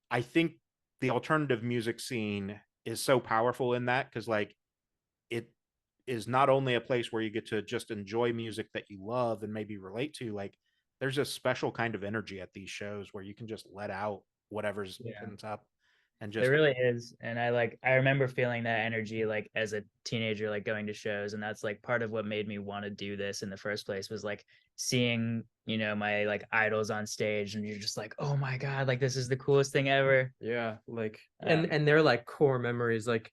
I think the alternative music scene is so powerful in that, because like it is not only a place where you get to just enjoy music that you love and maybe relate to, like there's a special kind of energy at these shows where you can just let out whatever's Yeah. pent up and It just really is. And I remember feeling that energy like as a teenager, like going to shows. And that's like part of what made me want to do this in the first place, was like seeing, my like idols on stage, and you're just like, oh my God, like this is the coolest thing ever. Yeah, like Um, and they're like core memories. Like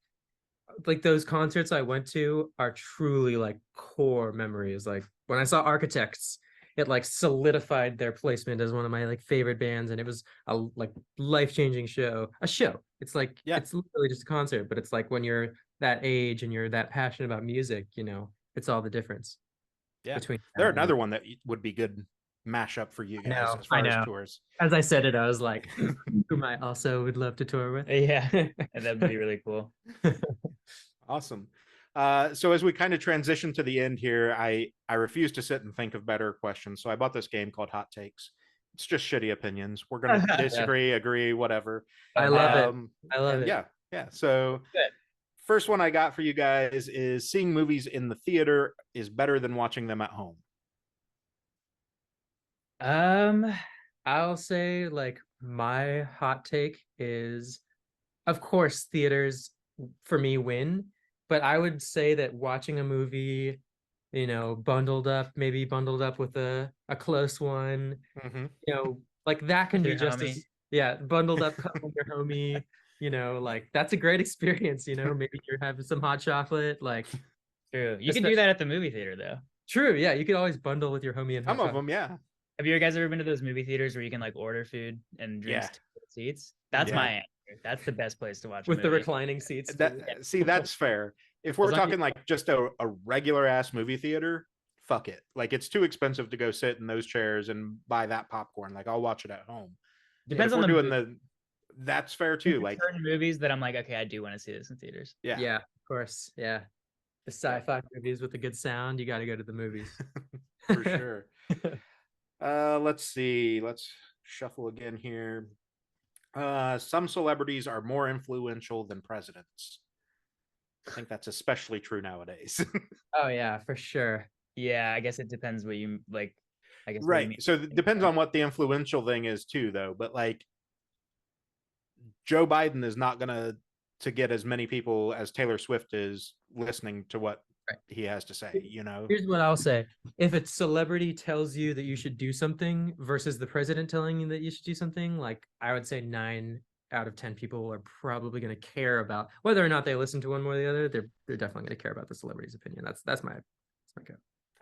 those concerts I went to are truly like core memories. Like when I saw Architects, it like solidified their placement as one of my like favorite bands, and it was a like life-changing show. A show. It's like yeah. it's literally just a concert, but it's like when you're that age and you're that passionate about music, it's all the difference Yeah, between they're that and another one that would be good mashup for you I guys know, as I far as know. tours. As I said it, I was like, whom I also would love to tour with. yeah, and that'd be really cool. Awesome. So as we kind of transition to the end here, I refuse to sit and think of better questions. So I bought this game called Hot Takes. It's just shitty opinions. We're gonna Yeah, disagree, agree, whatever. I Oh, love yeah. it. I love And it. yeah. So Good. first one I got for you guys is seeing movies in the theater is better than watching them at home. Um, I'll say like my hot take is, of course, theaters for me win, but I would say that watching a movie, maybe bundled up with a close one, Mm-hmm. like that can with be your just homie. as, yeah, bundled up with your homie, like that's a great experience, maybe you're having some hot chocolate, like True. You can do especially that at the movie theater though. true, yeah, you could always bundle with your homie and hot Some of chocolate. them, yeah. Have you guys ever been to those movie theaters where you can like order food and Yeah. drinks to the seats? That's Yeah. my answer. That's the best place to watch a With the movie. reclining seats That too. see, that's fair. If As we're long as, talking like just a regular ass movie theater, fuck it. Like it's too expensive to go sit in those chairs and buy that popcorn. Like I'll watch it at home. But depends if on we're the doing movie. that's fair too. There's Like, certain movies that I'm like, okay, I do want to see this in theaters. yeah, Yeah, of course. Yeah. The sci-fi movies with the good sound, you got to go to the movies. for sure. Let's see. Let's shuffle again here. Some celebrities are more influential than presidents. I think that's especially true nowadays. Oh yeah, for sure. Yeah, I guess it depends what you like. I guess what you Right. mean. So it depends on what the influential thing is too, though. But like Joe Biden is not gonna to get as many people as Taylor Swift is listening to what Right. he has to say. Here's what I'll say. If a celebrity tells you that you should do something versus the president telling you that you should do something, like I would say 9 out of 10 people are probably going to care about whether or not they listen to one more or the other. They're definitely going to care about the celebrity's opinion. That's my go.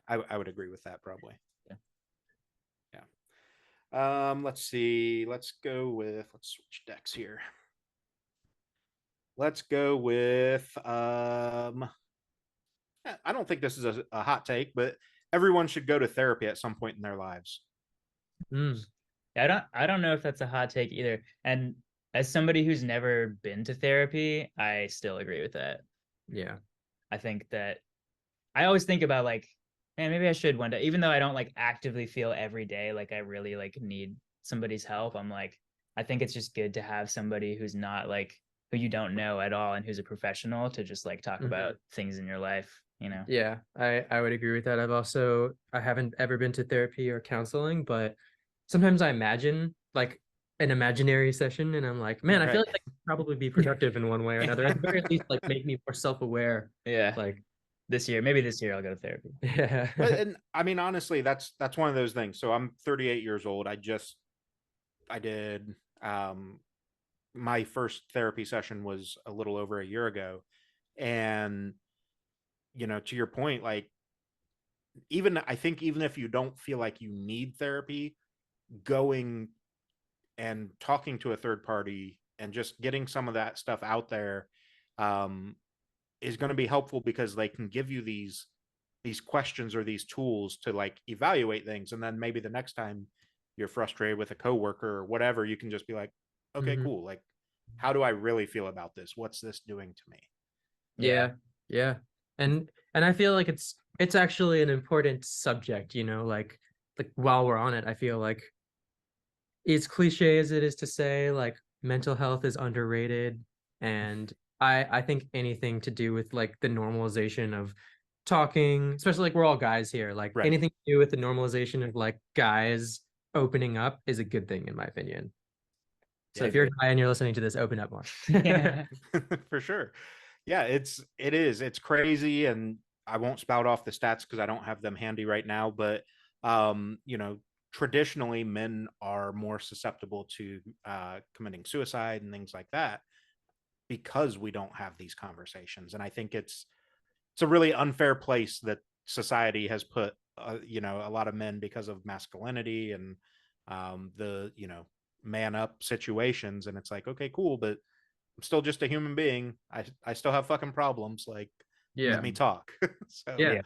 I would agree with that probably. Yeah. Let's see. Let's switch decks here. Let's go with I don't think this is a hot take, but everyone should go to therapy at some point in their lives. Mm, I don't know if that's a hot take either. And as somebody who's never been to therapy, I still agree with that. yeah. I think that I always think about like, man, maybe I should one day, even though I don't like actively feel every day like I really like need somebody's help. I'm like, I think it's just good to have somebody who's not like who you don't know at all and who's a professional to just like talk about things in your life. Yeah, I would agree with that. I haven't ever been to therapy or counseling, but sometimes I imagine like an imaginary session and I'm like, man, I feel Right. like that could probably be productive in one way or another. At the very least, like make me more self-aware. Yeah. Like, Maybe this year I'll go to therapy. yeah. And I mean, honestly, that's one of those things. So I'm 38 years old. I did my first therapy session was a little over a year ago. And to your point, like even I think even if you don't feel like you need therapy, going and talking to a third party and just getting some of that stuff out there um, is going to be helpful, because they can give you these questions or these tools to like evaluate things, and then maybe the next time you're frustrated with a coworker or whatever, you can just be like, okay, Mhm. cool, like how do I really feel about this, what's this doing to me? Yeah, yeah. And I feel like it's actually an important subject, you know, like while we're on it, I feel like as cliche as it is to say, like mental health is underrated. And I think anything to do with like the normalization of talking, especially like we're all guys here, like Right. anything to do with the normalization of like guys opening up is a good thing in my opinion. So Yeah, if you're a agreed. guy and you're listening to this, open up more. For sure. Yeah, it's crazy, and I won't spout off the stats because I don't have them handy right now, but you know, traditionally men are more susceptible to committing suicide and things like that because we don't have these conversations. And I think it's a really unfair place that society has put you know, a lot of men because of masculinity and the, you know, man up situations. And it's like, okay, cool, but I'm still just a human being. I still have fucking problems. Like, let Yeah. me talk. So Yeah. Yeah.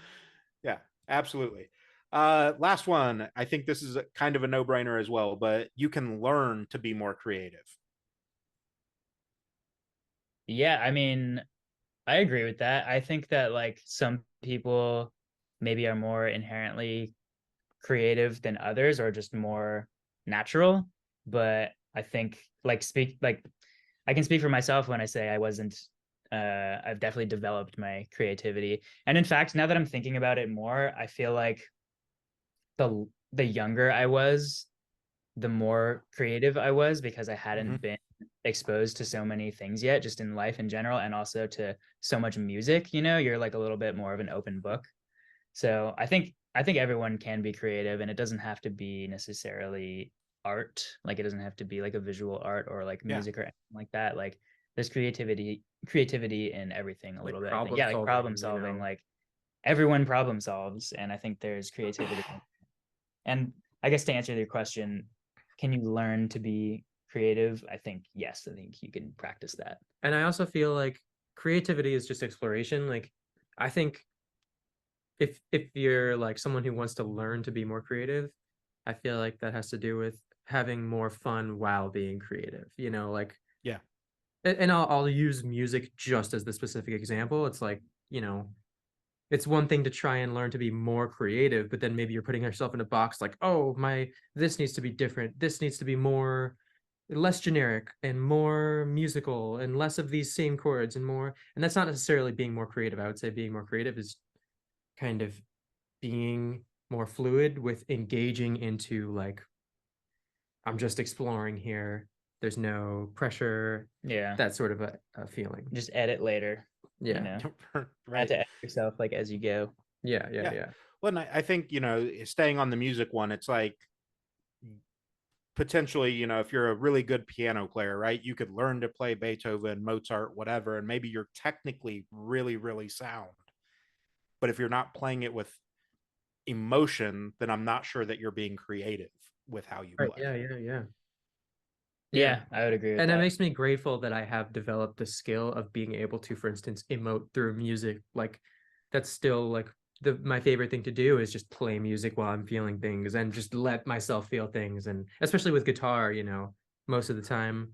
yeah, absolutely. Last one. I think this is kind of a no-brainer as well, but you can learn to be more creative. Yeah, I mean, I agree with that. I think that like some people maybe are more inherently creative than others or just more natural, but I think like I can speak for myself when I say I wasn't I've definitely developed my creativity. And in fact, now that I'm thinking about it more, I feel like the younger I was, the more creative I was because I Mm-hmm. hadn't been exposed to so many things yet, just in life in general, and also to so much music. You know, you're like a little bit more of an open book. So I think everyone can be creative, and it doesn't have to be necessarily art. Like it doesn't have to be like a visual art or like Yeah. music or anything like that. Like there's creativity in everything a Like little bit. I think. problem Yeah, like problem solving, you solving. know. Like everyone problem solves, and I think there's creativity. And I guess to answer your question, can you learn to be creative? I think yes. I think you can practice that. And I also feel like creativity is just exploration. Like I think if you're like someone who wants to learn to be more creative, I feel like that has to do with having more fun while being creative. You know, like Yeah. and I'll use music just as the specific example. It's like, you know, it's one thing to try and learn to be more creative, but then maybe you're putting yourself in a box like, oh, my this needs to be different. This needs to be more less generic and more musical and less of these same chords and more. And that's not necessarily being more creative. I would say being more creative is kind of being more fluid with engaging into like, I'm just exploring here. There's no pressure, Yeah. that sort of a feeling. Just edit later. You Yeah. know, not Right. to edit yourself like as you go. Yeah. Yeah. Yeah. Yeah. Well, and I think, you know, staying on the music one, it's like potentially, you know, if you're a really good piano player, right, you could learn to play Beethoven, Mozart, whatever, and maybe you're technically really, really sound. But if you're not playing it with emotion, then I'm not sure that you're being creative with how you Right. play. Yeah. Yeah. Yeah. Yeah. Yeah, I would agree with And it that. makes me grateful that I have developed the skill of being able to, for instance, emote through music. Like that's still like my favorite thing to do is just play music while I'm feeling things and just let myself feel things. And especially with guitar, you know, most of the time,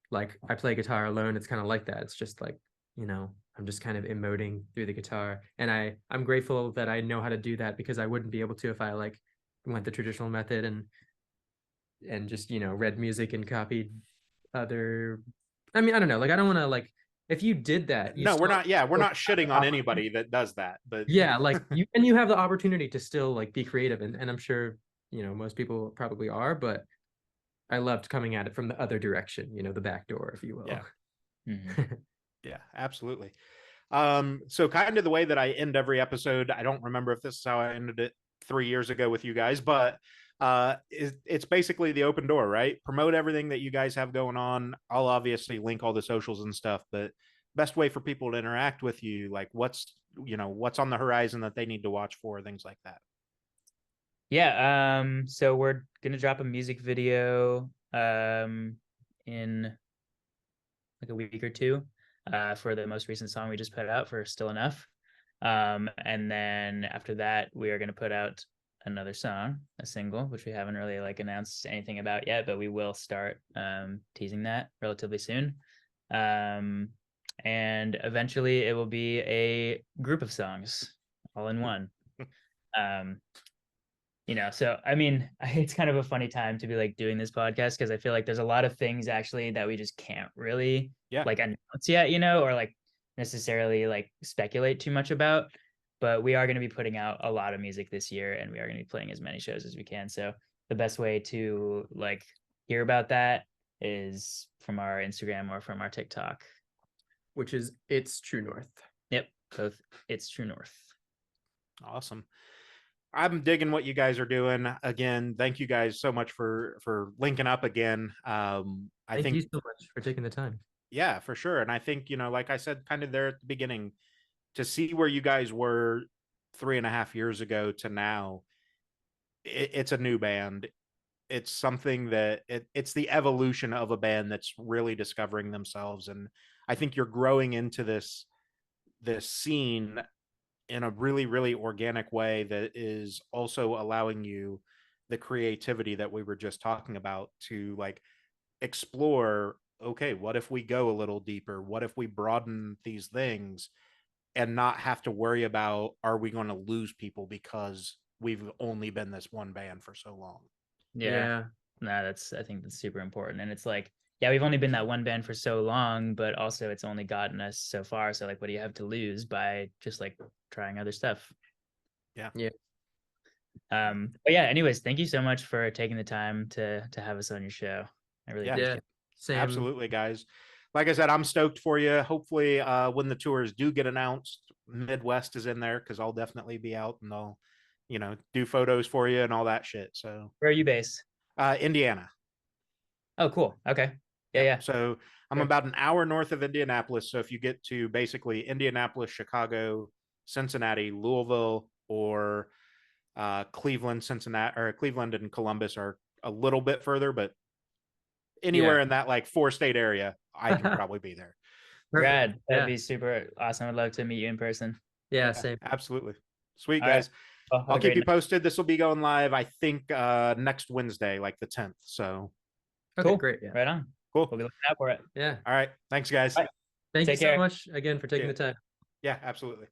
like I play guitar alone, it's kind of like that. It's just like, you know, I'm just kind of emoting through the guitar. And I'm grateful that I know how to do that because I wouldn't be able to if I like went the traditional method and just, you know, read music and copied other. I mean, I don't know, like I don't want to like if you did that you No, we're still not. Yeah, we're have not shitting the on opportunity. anybody that does that, but Yeah, like you have the opportunity to still like be creative and I'm sure, you know, most people probably are, but I loved coming at it from the other direction, you know, the back door, if you will. yeah, Mhm. yeah, absolutely. So kind of the way that I end every episode, I don't remember if this is how I ended it 3 years ago with you guys, but it's basically the open door, right? Promote everything that you guys have going on. I'll obviously link all the socials and stuff, but best way for people to interact with you, like you know, what's on the horizon that they need to watch for, things like that. Yeah, so we're gonna drop a music video in like a week or two for the most recent song we just put out for Still Enough. And then after that, we are gonna put out another song, a single, which we haven't really like announced anything about yet, but we will start teasing that relatively soon. And eventually it will be a group of songs all in one. You know, so I mean, it's kind of a funny time to be like doing this podcast because I feel like there's a lot of things actually that we just can't really like announce yet, you know, or like necessarily like speculate too much about. But we are going to be putting out a lot of music this year, and we are going to be playing as many shows as we can. So the best way to like hear about that is from our Instagram or from our TikTok, which is It's True North. Yep, both It's True North. Awesome. I'm digging what you guys are doing. Again, thank you guys so much for linking up again. Thank you so much for taking the time. Yeah, for sure. And I think, you know, like I said, kind of there at the beginning, to see where you guys were 3.5 years ago to now, it's a new band. It's something that it's the evolution of a band that's really discovering themselves. And I think you're growing into this scene in a really, really organic way that is also allowing you the creativity that we were just talking about to like explore, okay, what if we go a little deeper? What if we broaden these things and not have to worry about, are we going to lose people because we've only been this one band for so long? Yeah. No, I think that's super important. And it's like, yeah, we've only been that one band for so long, but also it's only gotten us so far. So like, what do you have to lose by just like trying other stuff? Yeah. But yeah, anyways, thank you so much for taking the time to have us on your show. I really appreciate it. Sam. Absolutely, guys. Like I said, I'm stoked for you. Hopefully, when the tours do get announced, Midwest is in there because I'll definitely be out and I'll, you know, do photos for you and all that shit. So where are you based? Indiana. Oh, cool. Okay. Yeah. So I'm about an hour north of Indianapolis. So if you get to basically Indianapolis, Chicago, Cincinnati, Louisville, or Cleveland, Cincinnati, or Cleveland and Columbus are a little bit further, but anywhere in that like 4-state area, I can probably be there. Rad. That'd be super awesome. I'd love to meet you in person. Yeah, same. Absolutely. Sweet, All guys. right. Well, I'll keep you posted. This will be going live, I think, next Wednesday, like the 10th. So okay, great. Right on. Cool. We'll be looking out for it. Yeah. All right. Thanks, guys. All right. Thank you Take care. so much again for taking the time. Yeah, absolutely.